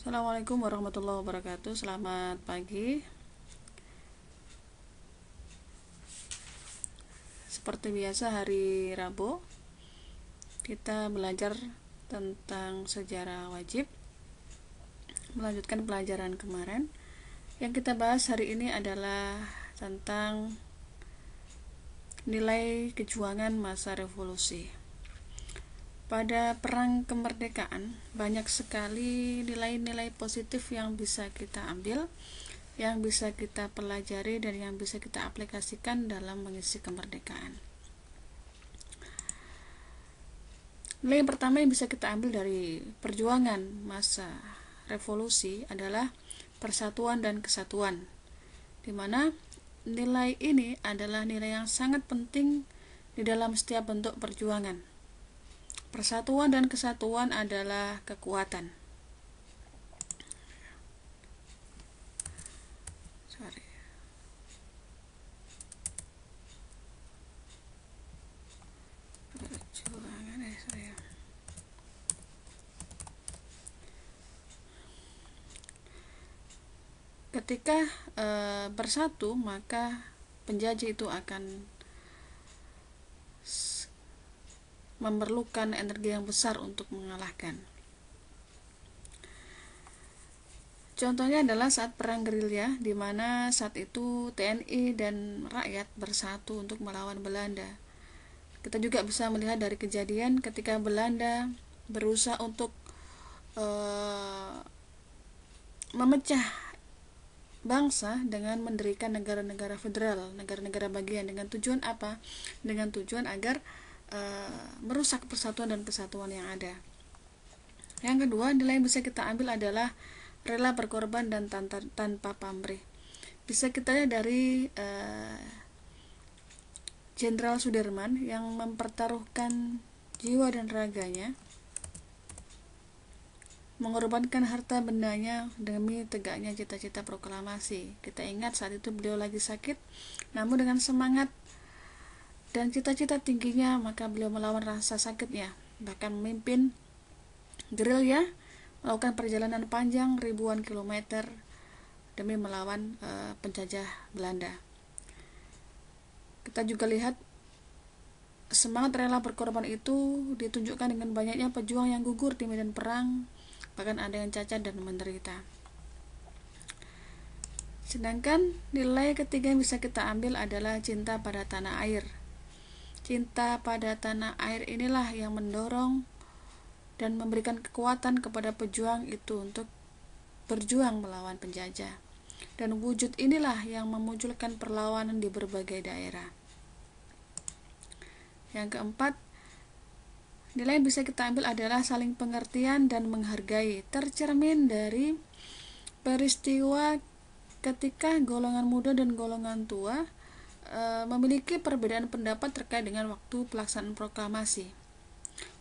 Assalamualaikum warahmatullahi wabarakatuh. Selamat pagi. Seperti biasa hari Rabu kita belajar tentang sejarah wajib, melanjutkan pelajaran kemarin. Yang kita bahas hari ini adalah tentang nilai kejuangan masa revolusi. Pada perang kemerdekaan banyak sekali nilai-nilai positif yang bisa kita ambil, yang bisa kita pelajari, dan yang bisa kita aplikasikan dalam mengisi kemerdekaan. Nilai yang pertama yang bisa kita ambil dari perjuangan masa revolusi adalah persatuan dan kesatuan, di mana nilai ini adalah nilai yang sangat penting di dalam setiap bentuk perjuangan. Persatuan dan kesatuan adalah kekuatan. Ketika bersatu, maka penjajah itu akan memerlukan energi yang besar untuk mengalahkan. Contohnya adalah saat perang gerilya, di mana saat itu TNI dan rakyat bersatu untuk melawan Belanda. Kita juga bisa melihat dari kejadian ketika Belanda berusaha untuk memecah bangsa dengan mendirikan negara-negara federal, negara-negara bagian. Dengan tujuan apa? Dengan tujuan agar merusak persatuan dan kesatuan yang ada. Yang kedua, nilai yang bisa kita ambil adalah rela berkorban dan tanpa pamrih. Bisa kita lihat dari Jenderal Sudirman yang mempertaruhkan jiwa dan raganya, mengorbankan harta bendanya demi tegaknya cita-cita proklamasi. Kita ingat saat itu beliau lagi sakit, namun dengan semangat dan cita-cita tingginya, maka beliau melawan rasa sakitnya, bahkan memimpin gerilya melakukan perjalanan panjang ribuan kilometer demi melawan penjajah Belanda. Kita juga lihat semangat rela berkorban itu ditunjukkan dengan banyaknya pejuang yang gugur di medan perang, bahkan ada yang cacat dan menderita. Sedangkan nilai ketiga yang bisa kita ambil adalah cinta pada tanah air. Cinta pada tanah air inilah yang mendorong dan memberikan kekuatan kepada pejuang itu untuk berjuang melawan penjajah. Dan wujud inilah yang memunculkan perlawanan di berbagai daerah. Yang keempat, nilai yang bisa kita ambil adalah saling pengertian dan menghargai, tercermin dari peristiwa ketika golongan muda dan golongan tua memiliki perbedaan pendapat terkait dengan waktu pelaksanaan proklamasi.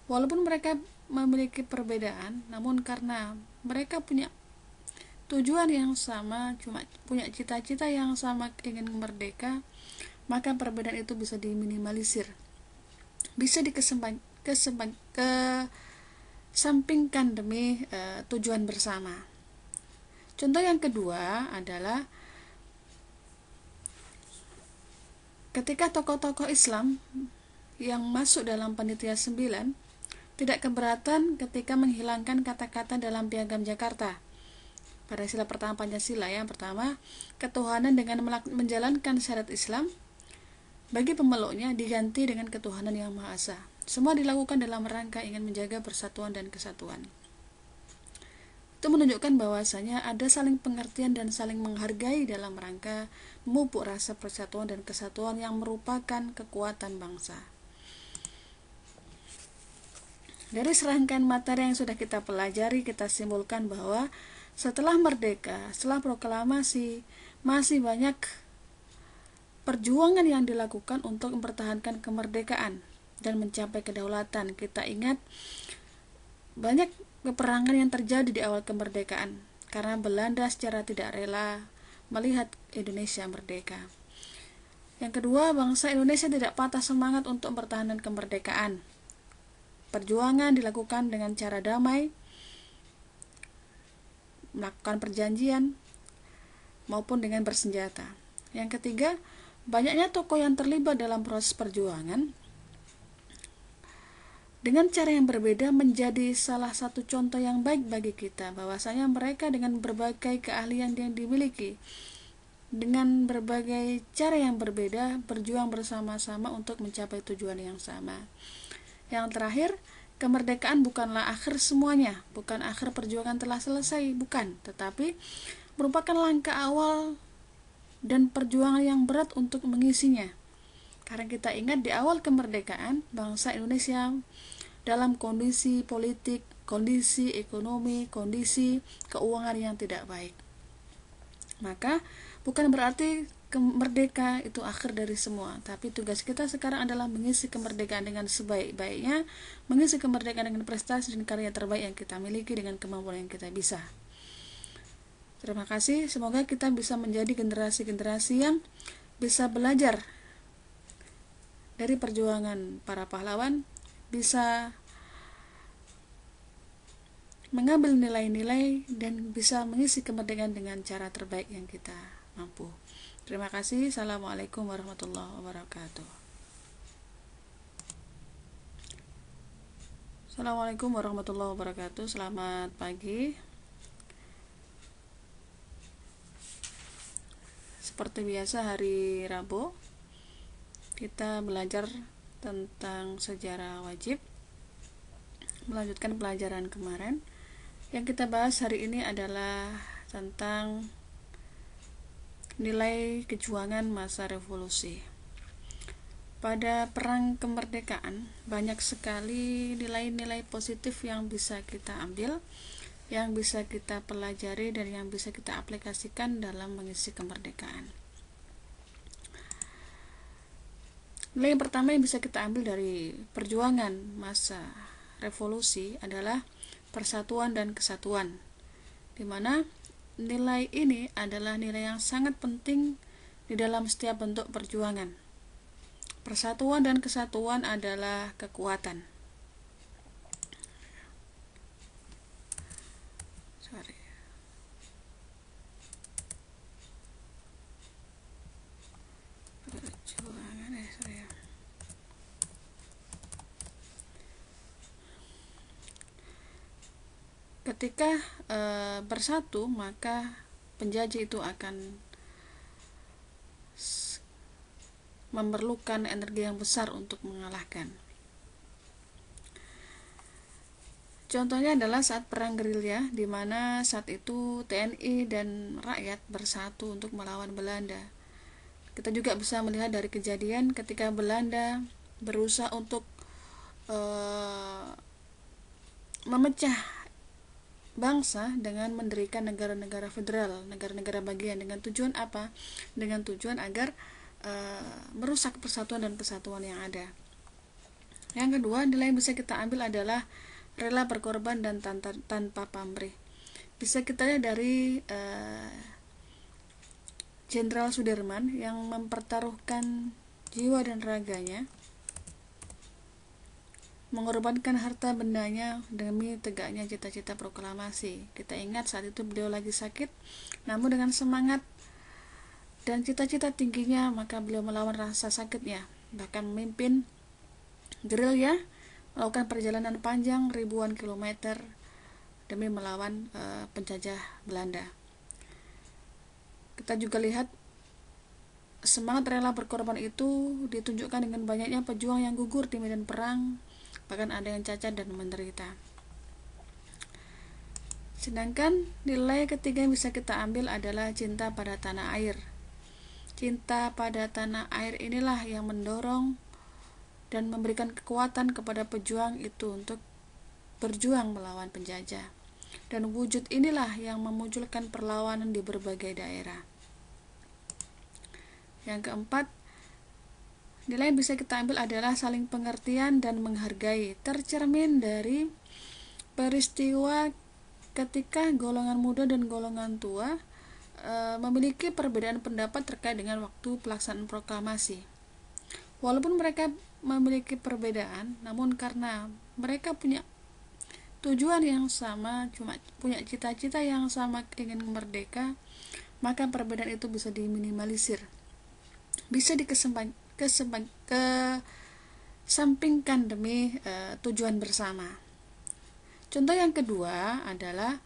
Walaupun mereka memiliki perbedaan, namun karena mereka punya tujuan yang sama, cuma punya cita-cita yang sama, ingin merdeka, maka perbedaan itu bisa diminimalisir, bisa kesampingkan demi tujuan bersama. Contoh yang kedua adalah ketika tokoh-tokoh Islam yang masuk dalam Panitia 9 tidak keberatan ketika menghilangkan kata-kata dalam Piagam Jakarta. Pada sila pertama Pancasila, yang pertama, ketuhanan dengan menjalankan syariat Islam bagi pemeluknya diganti dengan ketuhanan yang Maha Esa. Semua dilakukan dalam rangka ingin menjaga persatuan dan kesatuan. Itu menunjukkan bahwasanya ada saling pengertian dan saling menghargai dalam rangka memupuk rasa persatuan dan kesatuan yang merupakan kekuatan bangsa. Dari serangkaian materi yang sudah kita pelajari, kita simpulkan bahwa setelah merdeka, setelah proklamasi, masih banyak perjuangan yang dilakukan untuk mempertahankan kemerdekaan dan mencapai kedaulatan. Kita ingat banyak peperangan yang terjadi di awal kemerdekaan karena Belanda secara tidak rela melihat Indonesia merdeka. Yang kedua, bangsa Indonesia tidak patah semangat untuk mempertahankan kemerdekaan. Perjuangan dilakukan dengan cara damai melakukan perjanjian maupun dengan bersenjata. Yang ketiga, banyaknya tokoh yang terlibat dalam proses perjuangan dengan cara yang berbeda menjadi salah satu contoh yang baik bagi kita, bahwasanya mereka dengan berbagai keahlian yang dimiliki, dengan berbagai cara yang berbeda, berjuang bersama-sama untuk mencapai tujuan yang sama. Yang terakhir, kemerdekaan bukanlah akhir semuanya, bukan akhir perjuangan telah selesai, bukan, tetapi merupakan langkah awal dan perjuangan yang berat untuk mengisinya. Karena kita ingat di awal kemerdekaan, bangsa Indonesia dalam kondisi politik, kondisi ekonomi, kondisi keuangan yang tidak baik. Maka bukan berarti merdeka itu akhir dari semua, tapi tugas kita sekarang adalah mengisi kemerdekaan dengan sebaik-baiknya, mengisi kemerdekaan dengan prestasi dan karya terbaik yang kita miliki dengan kemampuan yang kita bisa. Terima kasih, semoga kita bisa menjadi generasi-generasi yang bisa belajar dari perjuangan para pahlawan, bisa mengambil nilai-nilai dan bisa mengisi kemerdekaan dengan cara terbaik yang kita mampu. Terima kasih. Assalamualaikum warahmatullahi wabarakatuh. Assalamualaikum warahmatullahi wabarakatuh. Selamat pagi. Seperti biasa hari Rabu kita belajar tentang sejarah wajib, melanjutkan pelajaran kemarin. Yang kita bahas hari ini adalah tentang nilai kejuangan masa revolusi. Pada perang kemerdekaan banyak sekali nilai-nilai positif yang bisa kita ambil, yang bisa kita pelajari dan yang bisa kita aplikasikan dalam mengisi kemerdekaan. Nilai yang pertama yang bisa kita ambil dari perjuangan masa revolusi adalah persatuan dan kesatuan, di mana nilai ini adalah nilai yang sangat penting di dalam setiap bentuk perjuangan. Persatuan dan kesatuan adalah kekuatan. Ketika bersatu, maka penjajah itu akan memerlukan energi yang besar untuk mengalahkan. Contohnya adalah saat perang gerilya, di mana saat itu TNI dan rakyat bersatu untuk melawan Belanda. Kita juga bisa melihat dari kejadian ketika Belanda berusaha untuk memecah bangsa dengan mendirikan negara-negara federal, negara-negara bagian. Dengan tujuan apa? Dengan tujuan agar merusak persatuan dan kesatuan yang ada. Yang kedua, nilai yang bisa kita ambil adalah rela berkorban dan tanpa pamrih. Bisa kita lihat dari Jenderal Sudirman yang mempertaruhkan jiwa dan raganya, mengorbankan harta bendanya demi tegaknya cita-cita proklamasi. Kita ingat saat itu beliau lagi sakit, namun dengan semangat dan cita-cita tingginya, maka beliau melawan rasa sakitnya, bahkan memimpin gerilya melakukan perjalanan panjang ribuan kilometer demi melawan penjajah Belanda. Kita juga lihat semangat rela berkorban itu ditunjukkan dengan banyaknya pejuang yang gugur di medan perang, bahkan ada yang cacat dan menderita. Sedangkan nilai ketiga yang bisa kita ambil adalah cinta pada tanah air. Cinta pada tanah air inilah yang mendorong dan memberikan kekuatan kepada pejuang itu untuk berjuang melawan penjajah. Dan wujud inilah yang memunculkan perlawanan di berbagai daerah. Yang keempat, nilai yang bisa kita ambil adalah saling pengertian dan menghargai, tercermin dari peristiwa ketika golongan muda dan golongan tua memiliki perbedaan pendapat terkait dengan waktu pelaksanaan proklamasi. Walaupun mereka memiliki perbedaan, namun karena mereka punya tujuan yang sama, cuma punya cita-cita yang sama, ingin merdeka, maka perbedaan itu bisa diminimalisir, bisa kesampingkan demi tujuan bersama. Contoh yang kedua adalah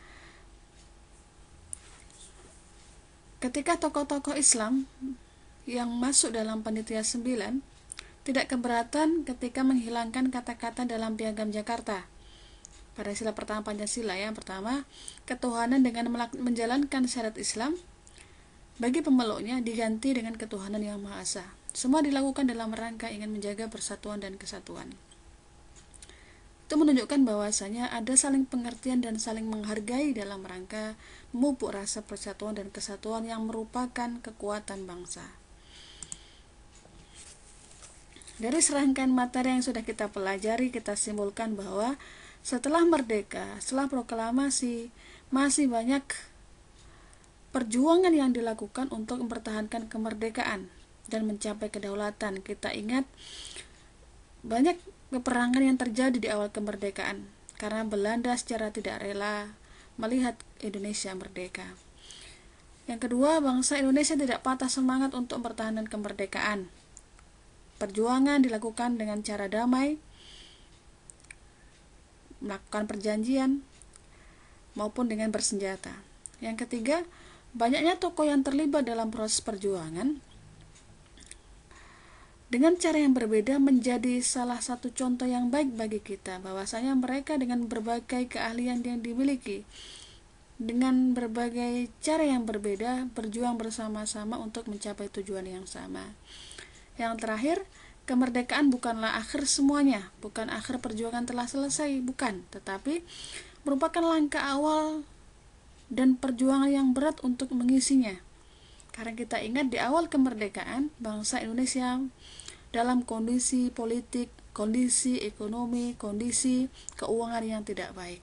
ketika tokoh-tokoh Islam yang masuk dalam Panitia 9 tidak keberatan ketika menghilangkan kata-kata dalam Piagam Jakarta. Pada sila pertama Pancasila, yang pertama, ketuhanan dengan menjalankan syariat Islam bagi pemeluknya diganti dengan ketuhanan yang Maha Esa. Semua dilakukan dalam rangka ingin menjaga persatuan dan kesatuan. Itu menunjukkan bahwasanya ada saling pengertian dan saling menghargai dalam rangka memupuk rasa persatuan dan kesatuan yang merupakan kekuatan bangsa. Dari serangkaian materi yang sudah kita pelajari, kita simpulkan bahwa setelah merdeka, setelah proklamasi, masih banyak perjuangan yang dilakukan untuk mempertahankan kemerdekaan dan mencapai kedaulatan. Kita ingat banyak peperangan yang terjadi di awal kemerdekaan karena Belanda secara tidak rela melihat Indonesia merdeka. Yang kedua, bangsa Indonesia tidak patah semangat untuk mempertahankan kemerdekaan. Perjuangan dilakukan dengan cara damai, melakukan perjanjian, maupun dengan bersenjata. Yang ketiga, banyaknya tokoh yang terlibat dalam proses perjuangan dengan cara yang berbeda menjadi salah satu contoh yang baik bagi kita, bahwasanya mereka dengan berbagai keahlian yang dimiliki, dengan berbagai cara yang berbeda, berjuang bersama-sama untuk mencapai tujuan yang sama. Yang terakhir, kemerdekaan bukanlah akhir semuanya, bukan akhir perjuangan telah selesai, bukan, tetapi merupakan langkah awal dan perjuangan yang berat untuk mengisinya. Karena kita ingat di awal kemerdekaan, bangsa Indonesia dalam kondisi politik, kondisi ekonomi, kondisi keuangan yang tidak baik.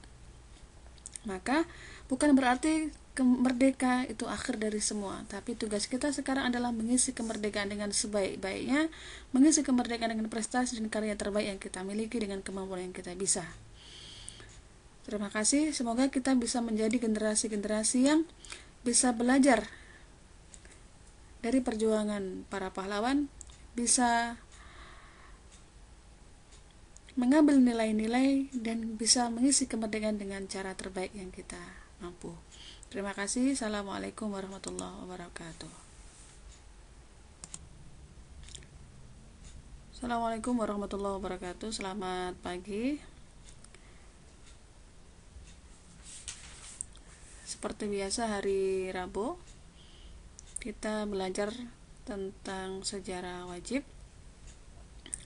Maka bukan berarti merdeka itu akhir dari semua, tapi tugas kita sekarang adalah mengisi kemerdekaan dengan sebaik-baiknya, mengisi kemerdekaan dengan prestasi dan karya terbaik yang kita miliki dengan kemampuan yang kita bisa. Terima kasih, semoga kita bisa menjadi generasi-generasi yang bisa belajar dari perjuangan para pahlawan, bisa mengambil nilai-nilai dan bisa mengisi kemerdekaan dengan cara terbaik yang kita mampu. Terima kasih. Assalamualaikum warahmatullahi wabarakatuh. Assalamualaikum warahmatullahi wabarakatuh. Selamat pagi. Seperti biasa hari Rabu kita belajar tentang sejarah wajib,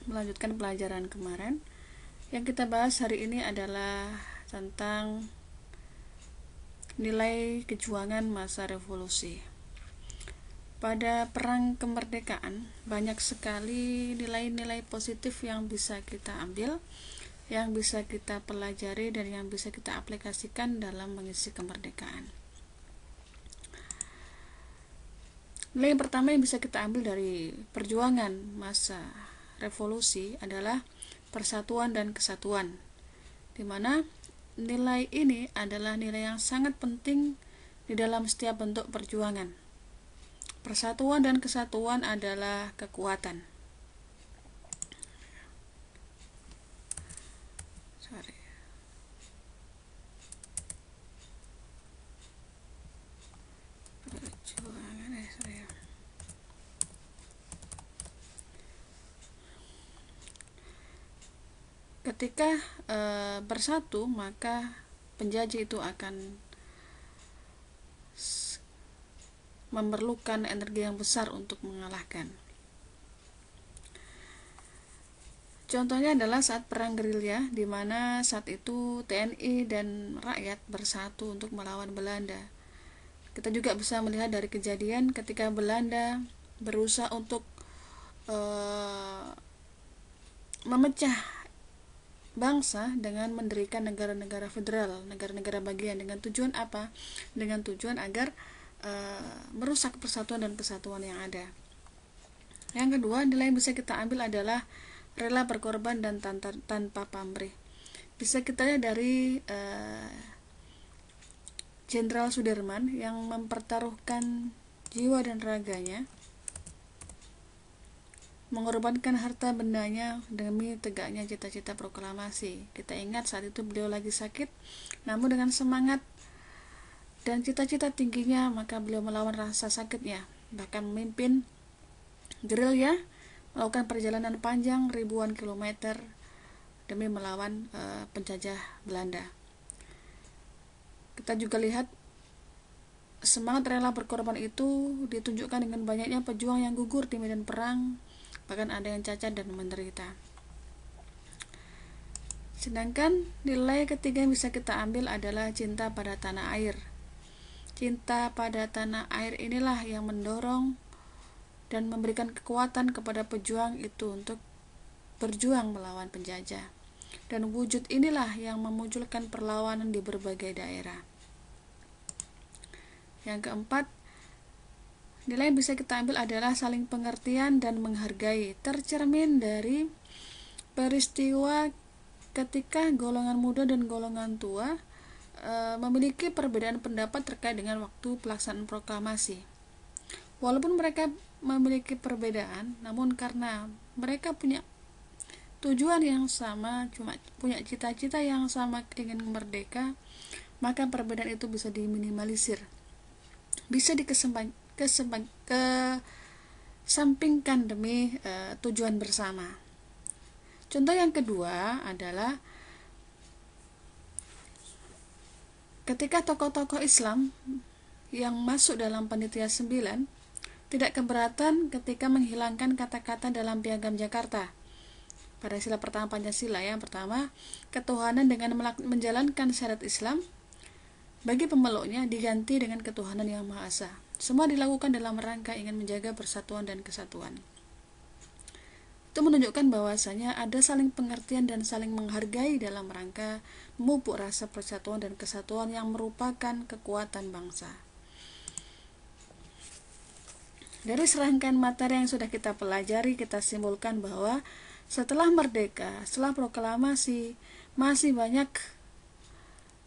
melanjutkan pelajaran kemarin. Yang kita bahas hari ini adalah tentang nilai kejuangan masa revolusi. Pada perang kemerdekaan banyak sekali nilai-nilai positif yang bisa kita ambil, yang bisa kita pelajari dan yang bisa kita aplikasikan dalam mengisi kemerdekaan. Nilai yang pertama yang bisa kita ambil dari perjuangan masa revolusi adalah persatuan dan kesatuan, di mana nilai ini adalah nilai yang sangat penting di dalam setiap bentuk perjuangan. Persatuan dan kesatuan adalah kekuatan. Ketika bersatu, maka penjajah itu akan memerlukan energi yang besar untuk mengalahkan. Contohnya adalah saat perang gerilya, di mana saat itu TNI dan rakyat bersatu untuk melawan Belanda. Kita juga bisa melihat dari kejadian ketika Belanda berusaha untuk memecah bangsa dengan mendirikan negara-negara federal, negara-negara bagian. Dengan tujuan apa? Dengan tujuan agar merusak persatuan dan kesatuan yang ada. Yang kedua, nilai yang bisa kita ambil adalah rela berkorban dan tanpa pamrih. bisa kita lihat dari Jenderal Sudirman yang mempertaruhkan jiwa dan raganya, mengorbankan harta bendanya demi tegaknya cita-cita proklamasi. Kita ingat saat itu beliau lagi sakit, namun dengan semangat dan cita-cita tingginya maka beliau melawan rasa sakitnya, bahkan memimpin gerilya melakukan perjalanan panjang ribuan kilometer demi melawan penjajah Belanda. Kita juga lihat semangat rela berkorban itu ditunjukkan dengan banyaknya pejuang yang gugur di medan perang, bahkan ada yang cacat dan menderita. Sedangkan nilai ketiga yang bisa kita ambil adalah cinta pada tanah air. Cinta pada tanah air inilah yang mendorong dan memberikan kekuatan kepada pejuang itu untuk berjuang melawan penjajah. Dan wujud inilah yang memunculkan perlawanan di berbagai daerah. Yang keempat, nilai yang bisa kita ambil adalah saling pengertian dan menghargai, tercermin dari peristiwa ketika golongan muda dan golongan tua memiliki perbedaan pendapat terkait dengan waktu pelaksanaan proklamasi. Walaupun mereka memiliki perbedaan, namun karena mereka punya tujuan yang sama, cuma punya cita-cita yang sama, ingin merdeka, maka perbedaan itu bisa diminimalisir, bisa kesampingkan demi tujuan bersama. Contoh yang kedua adalah ketika tokoh-tokoh Islam yang masuk dalam Panitia 9 tidak keberatan ketika menghilangkan kata-kata dalam Piagam Jakarta. Pada sila pertama Pancasila, yang pertama, ketuhanan dengan menjalankan syariat Islam bagi pemeluknya diganti dengan ketuhanan yang Maha Esa. Semua dilakukan dalam rangka ingin menjaga persatuan dan kesatuan. Itu menunjukkan bahwasanya ada saling pengertian dan saling menghargai dalam rangka memupuk rasa persatuan dan kesatuan yang merupakan kekuatan bangsa. Dari serangkaian materi yang sudah kita pelajari, kita simpulkan bahwa setelah merdeka, setelah proklamasi, masih banyak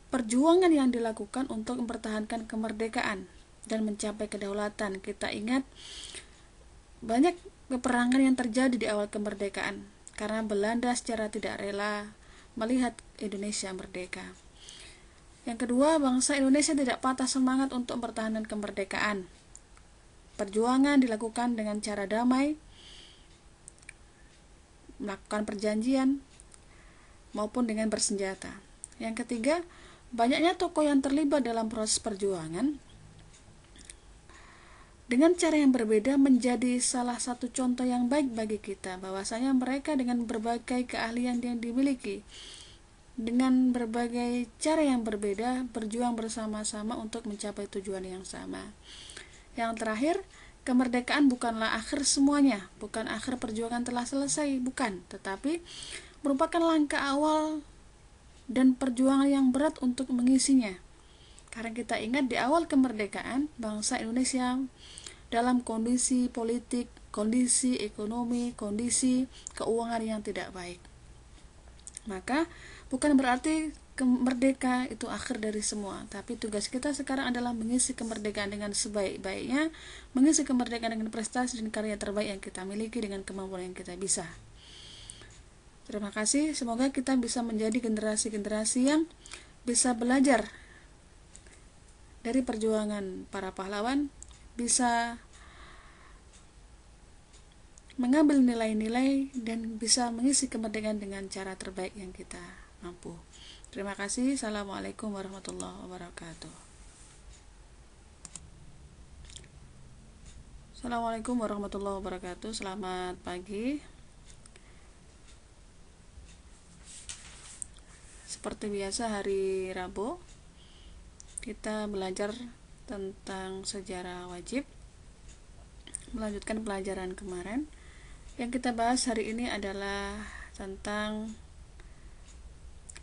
perjuangan yang dilakukan untuk mempertahankan kemerdekaan dan mencapai kedaulatan. Kita ingat banyak peperangan yang terjadi di awal kemerdekaan karena Belanda secara tidak rela melihat Indonesia merdeka. Yang kedua, bangsa Indonesia tidak patah semangat untuk mempertahankan kemerdekaan. Perjuangan dilakukan dengan cara damai, melakukan perjanjian maupun dengan bersenjata. Yang ketiga, banyaknya tokoh yang terlibat dalam proses perjuangan dengan cara yang berbeda menjadi salah satu contoh yang baik bagi kita, bahwasanya mereka dengan berbagai keahlian yang dimiliki, dengan berbagai cara yang berbeda, berjuang bersama-sama untuk mencapai tujuan yang sama. Yang terakhir, kemerdekaan bukanlah akhir semuanya, bukan akhir perjuangan telah selesai, bukan, tetapi merupakan langkah awal dan perjuangan yang berat untuk mengisinya. Karena kita ingat di awal kemerdekaan, bangsa Indonesia dalam kondisi politik, kondisi ekonomi, kondisi keuangan yang tidak baik. Maka bukan berarti merdeka itu akhir dari semua, tapi tugas kita sekarang adalah mengisi kemerdekaan dengan sebaik-baiknya, mengisi kemerdekaan dengan prestasi dan karya terbaik yang kita miliki dengan kemampuan yang kita bisa. Terima kasih, semoga kita bisa menjadi generasi-generasi yang bisa belajar dari perjuangan para pahlawan, bisa mengambil nilai-nilai dan bisa mengisi kemerdekaan dengan cara terbaik yang kita mampu. Terima kasih. Assalamualaikum warahmatullahi wabarakatuh. Assalamualaikum warahmatullahi wabarakatuh. Selamat pagi. Seperti biasa hari Rabu kita belajar tentang sejarah wajib, melanjutkan pelajaran kemarin. Yang kita bahas hari ini adalah tentang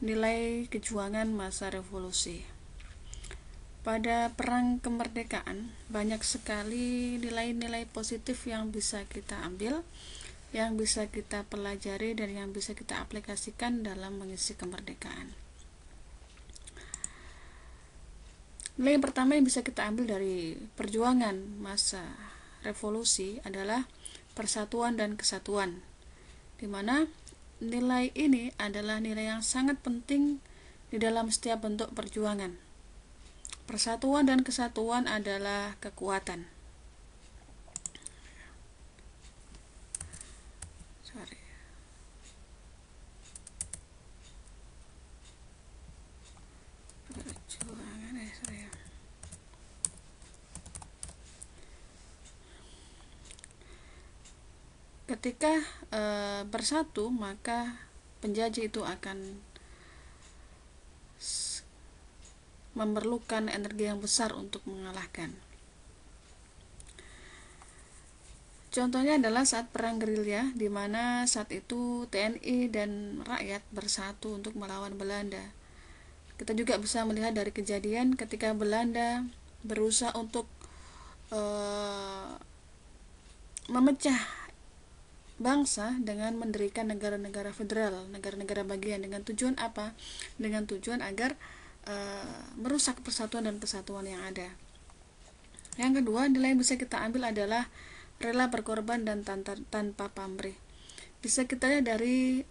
nilai kejuangan masa revolusi. Pada perang kemerdekaan banyak sekali nilai-nilai positif yang bisa kita ambil. yang bisa kita pelajari dan yang bisa kita aplikasikan dalam mengisi kemerdekaan. Nilai yang pertama yang bisa kita ambil dari perjuangan masa revolusi adalah persatuan dan kesatuan, di mana nilai ini adalah nilai yang sangat penting di dalam setiap bentuk perjuangan. Persatuan dan kesatuan adalah kekuatan. Ketika bersatu, maka penjajah itu akan memerlukan energi yang besar untuk mengalahkan. Contohnya adalah saat perang gerilya, di mana saat itu TNI dan rakyat bersatu untuk melawan Belanda. Kita juga bisa melihat dari kejadian ketika Belanda berusaha untuk memecah bangsa dengan mendirikan negara-negara federal, negara-negara bagian. Dengan tujuan apa? Dengan tujuan agar merusak persatuan dan kesatuan yang ada. Yang kedua, nilai yang bisa kita ambil adalah rela berkorban dan tanpa pamrih. Bisa kita lihat dari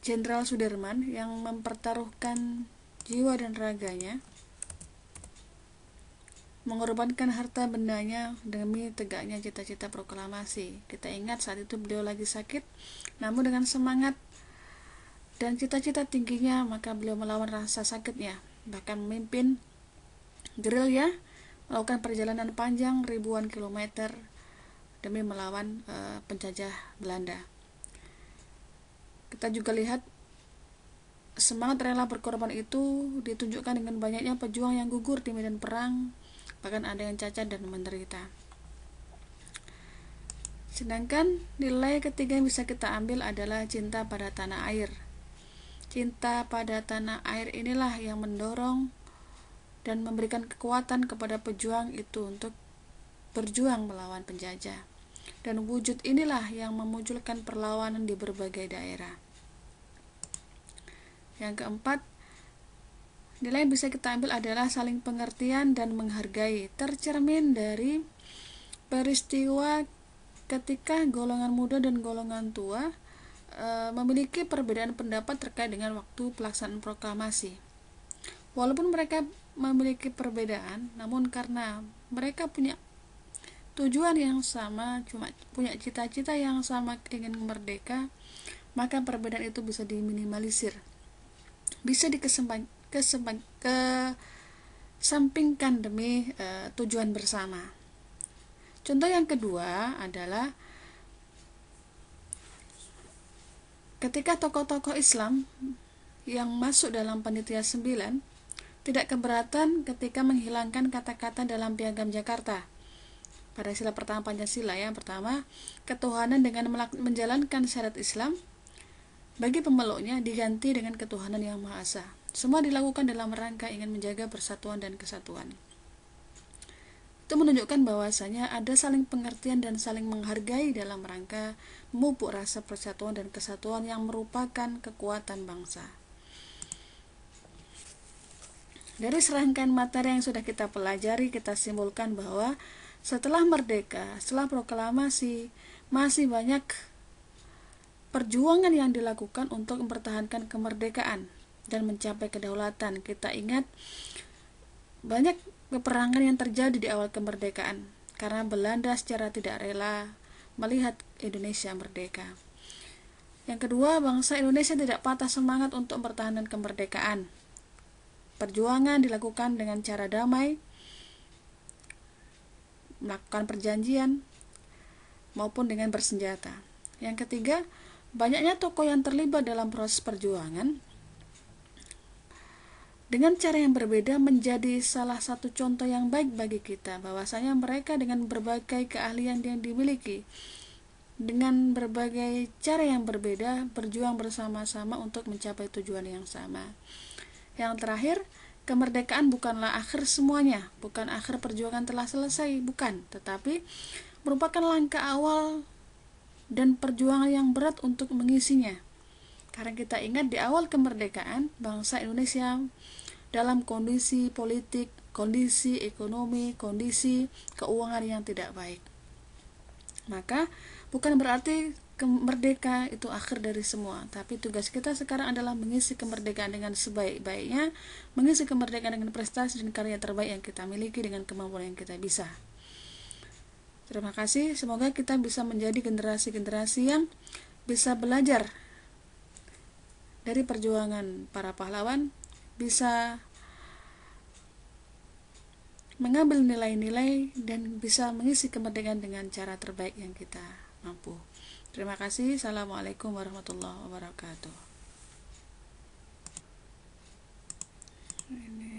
Jenderal Sudirman yang mempertaruhkan jiwa dan raganya, mengorbankan harta bendanya demi tegaknya cita-cita proklamasi. Kita ingat saat itu beliau lagi sakit, namun dengan semangat dan cita-cita tingginya, maka beliau melawan rasa sakitnya, bahkan memimpin gerilya melakukan perjalanan panjang ribuan kilometer demi melawan penjajah Belanda. Kita juga lihat semangat rela berkorban itu ditunjukkan dengan banyaknya pejuang yang gugur di medan perang, bahkan ada yang cacat dan menderita. Sedangkan nilai ketiga yang bisa kita ambil adalah cinta pada tanah air. Cinta pada tanah air inilah yang mendorong dan memberikan kekuatan kepada pejuang itu untuk berjuang melawan penjajah. Dan wujud inilah yang memunculkan perlawanan di berbagai daerah. Yang keempat, nilai yang bisa kita ambil adalah saling pengertian dan menghargai, tercermin dari peristiwa ketika golongan muda dan golongan tua memiliki perbedaan pendapat terkait dengan waktu pelaksanaan proklamasi. Walaupun mereka memiliki perbedaan, namun karena mereka punya tujuan yang sama, cuma punya cita-cita yang sama, ingin merdeka, maka perbedaan itu bisa diminimalisir, bisa kesampingkan demi tujuan bersama. Contoh yang kedua adalah ketika tokoh-tokoh Islam yang masuk dalam Panitia 9 tidak keberatan ketika menghilangkan kata-kata dalam Piagam Jakarta. Pada sila pertama Pancasila, yang pertama, ketuhanan dengan menjalankan syariat Islam bagi pemeluknya diganti dengan ketuhanan yang Maha Esa. Semua dilakukan dalam rangka ingin menjaga persatuan dan kesatuan. Itu menunjukkan bahwasanya ada saling pengertian dan saling menghargai dalam rangka memupuk rasa persatuan dan kesatuan yang merupakan kekuatan bangsa. Dari serangkaian materi yang sudah kita pelajari, kita simpulkan bahwa setelah merdeka, setelah proklamasi, masih banyak perjuangan yang dilakukan untuk mempertahankan kemerdekaan dan mencapai kedaulatan. Kita ingat banyak peperangan yang terjadi di awal kemerdekaan karena Belanda secara tidak rela melihat Indonesia merdeka. Yang kedua, bangsa Indonesia tidak patah semangat untuk mempertahankan kemerdekaan. Perjuangan dilakukan dengan cara damai, melakukan perjanjian, maupun dengan bersenjata. Yang ketiga, banyaknya tokoh yang terlibat dalam proses perjuangan dengan cara yang berbeda menjadi salah satu contoh yang baik bagi kita, bahwasanya mereka dengan berbagai keahlian yang dimiliki, dengan berbagai cara yang berbeda, berjuang bersama-sama untuk mencapai tujuan yang sama. Yang terakhir, kemerdekaan bukanlah akhir semuanya, bukan akhir perjuangan telah selesai, bukan, tetapi merupakan langkah awal dan perjuangan yang berat untuk mengisinya. Karena kita ingat di awal kemerdekaan, bangsa Indonesia dalam kondisi politik, kondisi ekonomi, kondisi keuangan yang tidak baik. Maka bukan berarti merdeka itu akhir dari semua, tapi tugas kita sekarang adalah mengisi kemerdekaan dengan sebaik-baiknya, mengisi kemerdekaan dengan prestasi dan karya terbaik yang kita miliki dengan kemampuan yang kita bisa. Terima kasih, semoga kita bisa menjadi generasi-generasi yang bisa belajar dari perjuangan para pahlawan, bisa mengambil nilai-nilai dan bisa mengisi kemerdekaan dengan cara terbaik yang kita mampu. Terima kasih. Assalamualaikum warahmatullahi wabarakatuh. Ini